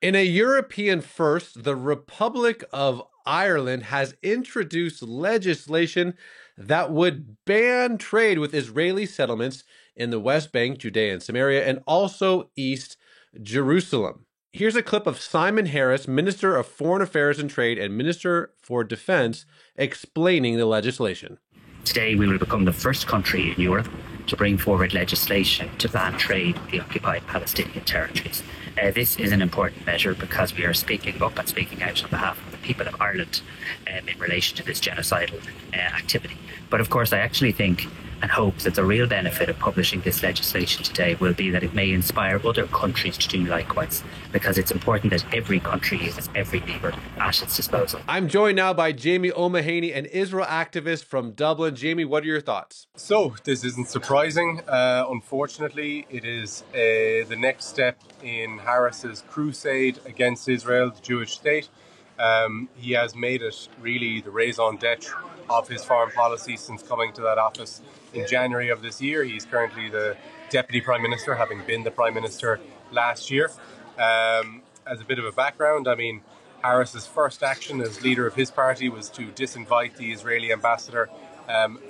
In a European first, the Republic of Ireland has introduced legislation that would ban trade with Israeli settlements in the West Bank, Judea and Samaria, and also East Jerusalem. Here's a clip of Simon Harris, Minister of Foreign Affairs and Trade and Minister for Defense, explaining the legislation. Today, we will become the first country in Europe to bring forward legislation to ban trade with the occupied Palestinian territories. This is an important measure because we are speaking up and speaking out on behalf of the people of Ireland in relation to this genocidal activity. But of course, I actually think and hope that the real benefit of publishing this legislation today will be that it may inspire other countries to do likewise, because it's important that every country has every lever at its disposal. I'm joined now by Jamie O'Mahony, an Israel activist from Dublin. Jamie, what are your thoughts? So, this isn't surprising. Unfortunately, it is the next step in Harris's crusade against Israel, the Jewish state. He has made it really the raison d'etre of his foreign policy since coming to that office in January of this year. He's currently the Deputy Prime Minister, having been the Prime Minister last year. As a bit of a background, I mean, Harris's first action as leader of his party was to disinvite the Israeli ambassador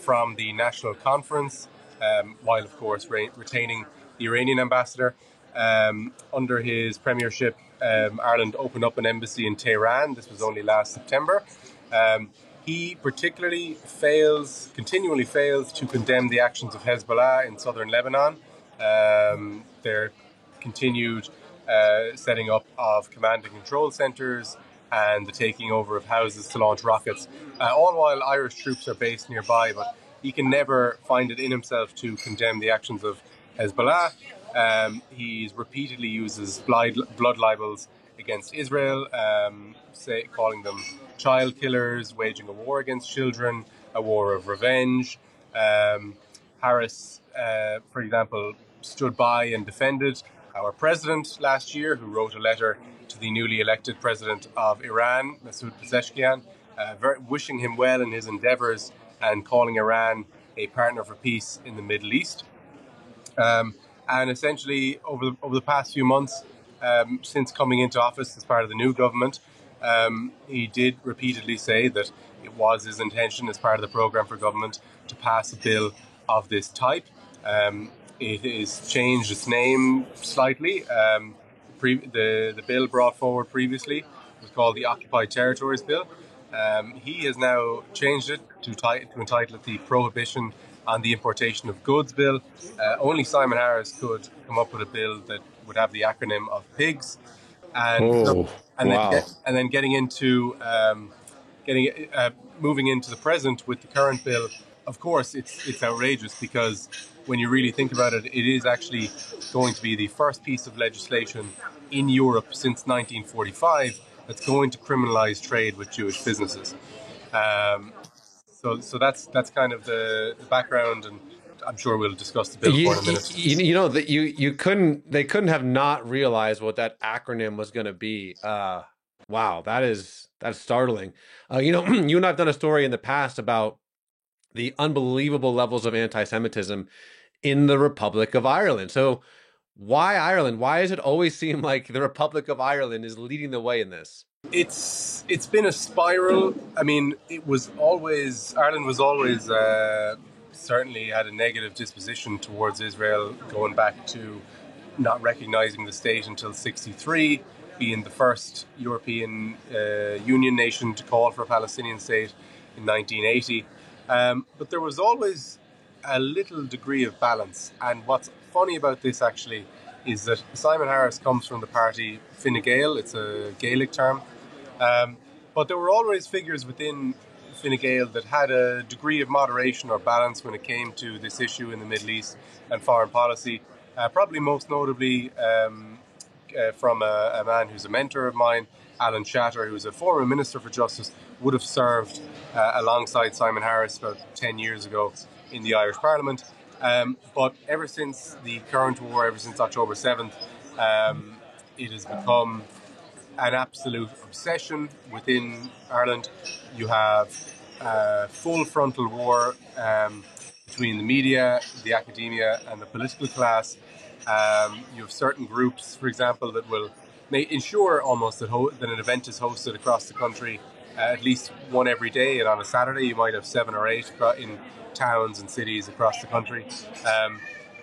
from the national conference, while of course retaining the Iranian ambassador. Under his premiership, Ireland opened up an embassy in Tehran. This was only last September. He particularly continually fails to condemn the actions of Hezbollah in southern Lebanon. Their continued setting up of command and control centres and the taking over of houses to launch rockets, all while Irish troops are based nearby. But he can never find it in himself to condemn the actions of Hezbollah. He repeatedly uses blood libels against Israel, calling them child killers, waging a war against children, a war of revenge. Harris, for example, stood by and defended our president last year, who wrote a letter to the newly elected president of Iran, Masoud Pezeshkian, wishing him well in his endeavours and calling Iran a partner for peace in the Middle East. And essentially, over the past few months, since coming into office as part of the new government, he did repeatedly say that it was his intention as part of the programme for government to pass a bill of this type. It has changed its name slightly. The bill brought forward previously was called the Occupied Territories Bill. He has now changed it to entitle it the Prohibition on the Importation of Goods Bill. Only Simon Harris could come up with a bill that would have the acronym of PIGS. And then getting into moving into the present with the current bill. Of course, it's outrageous, because when you really think about it, it is actually going to be the first piece of legislation in Europe since 1945 that's going to criminalise trade with Jewish businesses. So that's kind of the background, and I'm sure we'll discuss the bill more in a minute. You know that they couldn't have not realized what that acronym was going to be. Wow, that's startling. You and I've done a story in the past about the unbelievable levels of anti-Semitism in the Republic of Ireland. So why Ireland? Why does it always seem like the Republic of Ireland is leading the way in this? It's been a spiral. I mean, Ireland was always certainly had a negative disposition towards Israel, going back to not recognizing the state until '63, being the first European Union nation to call for a Palestinian state in 1980. But there was always a little degree of balance. And what's funny about this actually is that Simon Harris comes from the party Fine Gael. It's a Gaelic term. But there were always figures within Fine Gael that had a degree of moderation or balance when it came to this issue in the Middle East and foreign policy. Probably most notably from a man who's a mentor of mine, Alan Shatter, who's a former Minister for Justice, would have served alongside Simon Harris about 10 years ago in the Irish Parliament. But ever since the current war, ever since October 7th, it has become an absolute obsession within Ireland. You have full frontal war between the media, the academia and the political class. You have certain groups, for example, that will ensure almost that an event is hosted across the country, at least one every day. And on a Saturday, you might have 7 or 8 in towns and cities across the country.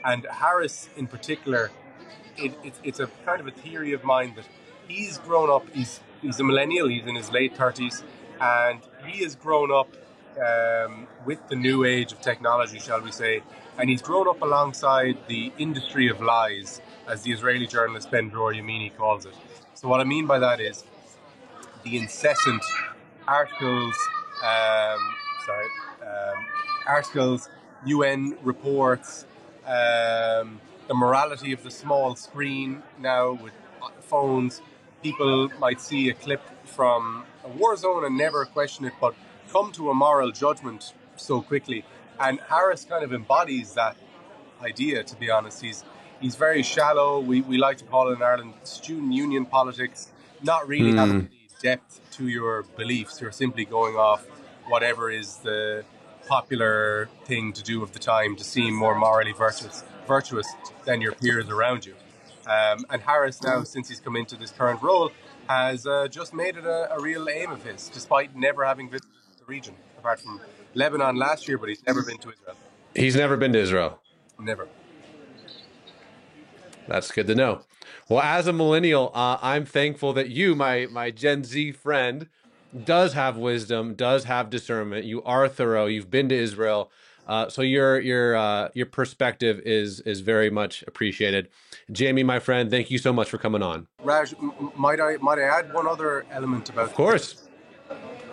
And Harris, in particular, it's a kind of a theory of mine that he's grown up. He's a millennial. He's in his late 30s, and he has grown up with the new age of technology, shall we say, and he's grown up alongside the industry of lies, as the Israeli journalist Ben Dror Yamini calls it. So what I mean by that is the incessant articles, articles, UN reports, the morality of the small screen now with phones. People might see a clip from a war zone and never question it, but come to a moral judgment so quickly. And Harris kind of embodies that idea, to be honest. He's very shallow. We like to call it in Ireland student union politics, not really having any depth to your beliefs. You're simply going off whatever is the popular thing to do of the time to seem more morally virtuous than your peers around you. And Harris now, since he's come into this current role, has just made it a real aim of his, despite never having visited the region, apart from Lebanon last year, but he's never been to Israel. He's never been to Israel. Never. That's good to know. Well, as a millennial, I'm thankful that you, my Gen Z friend, does have wisdom, does have discernment. You are thorough. You've been to Israel, so your perspective is very much appreciated. Jamie, my friend, thank you so much for coming on. Raj, might I add one other element about? Of course.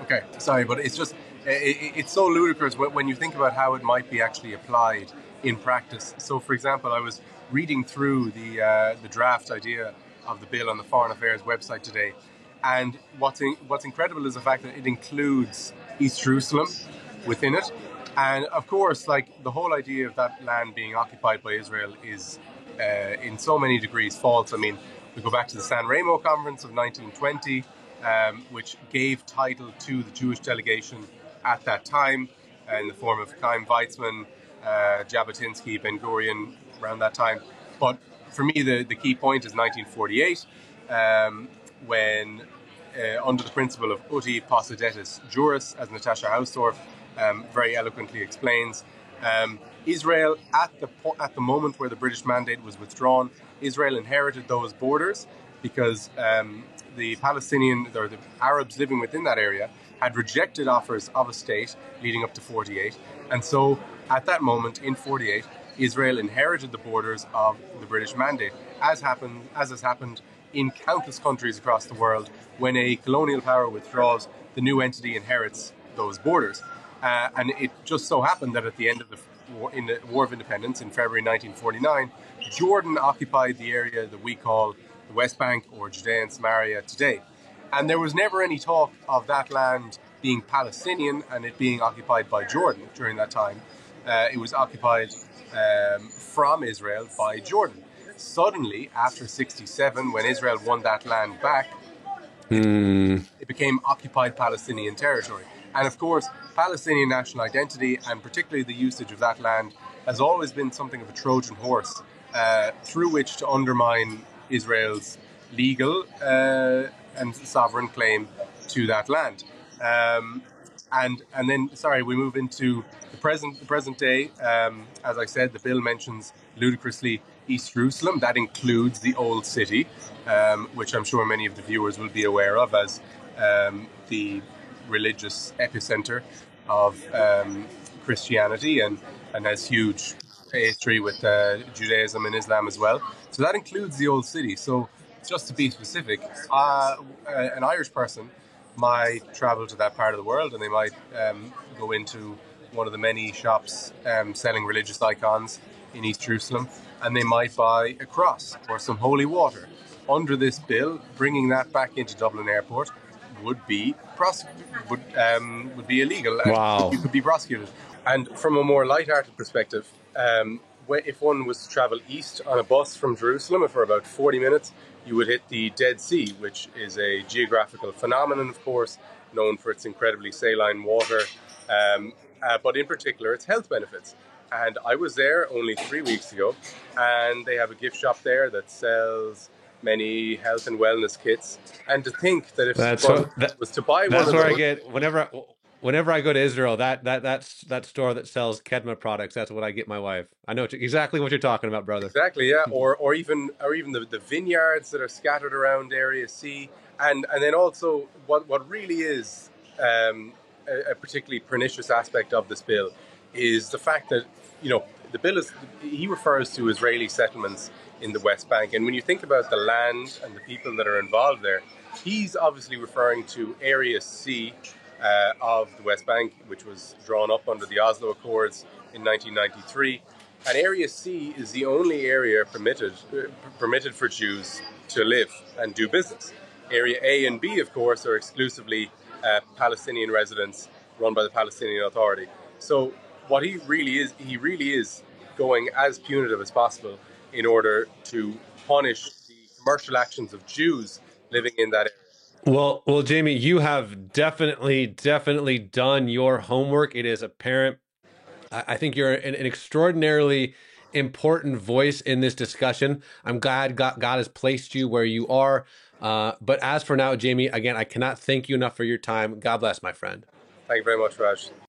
Okay, sorry, but it's just it's so ludicrous when you think about how it might be actually applied in practice. So, for example, I was reading through the draft idea of the bill on the Foreign Affairs website today, and what's incredible is the fact that it includes East Jerusalem within it, and of course, like, the whole idea of that land being occupied by Israel is in so many degrees false. I mean, we go back to the San Remo Conference of 1920, which gave title to the Jewish delegation at that time in the form of Chaim Weizmann, Jabotinsky, Ben Gurion around that time. But for me, the key point is 1948, when under the principle of uti possidetis juris, as Natasha Hausdorff very eloquently explains, Israel, at the moment where the British mandate was withdrawn, Israel inherited those borders because the Palestinian, or the Arabs living within that area, had rejected offers of a state leading up to 48. And so at that moment in 48, Israel inherited the borders of the British mandate, as has happened in countless countries across the world. When a colonial power withdraws, the new entity inherits those borders. And it just so happened that at the end of the War of Independence in February 1949, Jordan occupied the area that we call the West Bank or Judea and Samaria today. And there was never any talk of that land being Palestinian and it being occupied by Jordan during that time. It was occupied from Israel by Jordan. Suddenly, after 1967, when Israel won that land back, it became occupied Palestinian territory. And of course, Palestinian national identity, and particularly the usage of that land, has always been something of a Trojan horse through which to undermine Israel's legal and sovereign claim to that land. And then, we move into the present day. As I said, the bill mentions ludicrously East Jerusalem. That includes the Old City, which I'm sure many of the viewers will be aware of as the religious epicenter of Christianity and has huge history with Judaism and Islam as well. So that includes the Old City. So just to be specific, an Irish person might travel to that part of the world and they might go into one of the many shops selling religious icons in East Jerusalem, and they might buy a cross or some holy water. Under this bill, bringing that back into Dublin Airport would be illegal. Wow. You could be prosecuted. And from a more light-hearted perspective, if one was to travel east on a bus from Jerusalem for about 40 minutes, you would hit the Dead Sea, which is a geographical phenomenon, of course, known for its incredibly saline water, but in particular its health benefits. And I was there only 3 weeks ago, and they have a gift shop there that sells many health and wellness kits. And to think that if That's someone what that, was to buy one that's of where I those, get whenever I go to Israel. That's that store that sells Kedma products. That's what I get my wife. I know exactly what you're talking about, brother. exactly, yeah, or even the vineyards that are scattered around Area C, and then also what really is a particularly pernicious aspect of this bill is the fact that the bill is he refers to Israeli settlements in the West Bank, and when you think about the land and the people that are involved there, he's obviously referring to Area C of the West Bank, which was drawn up under the Oslo Accords in 1993. And Area C is the only area permitted for Jews to live and do business. Area A and B, of course, are exclusively Palestinian residents run by the Palestinian Authority. So what he really is going as punitive as possible in order to punish the commercial actions of Jews living in that area. Well, Jamie, you have definitely done your homework. It is apparent. I think you're an extraordinarily important voice in this discussion. I'm glad God has placed you where you are. But as for now, Jamie, again, I cannot thank you enough for your time. God bless, my friend. Thank you very much, Raj.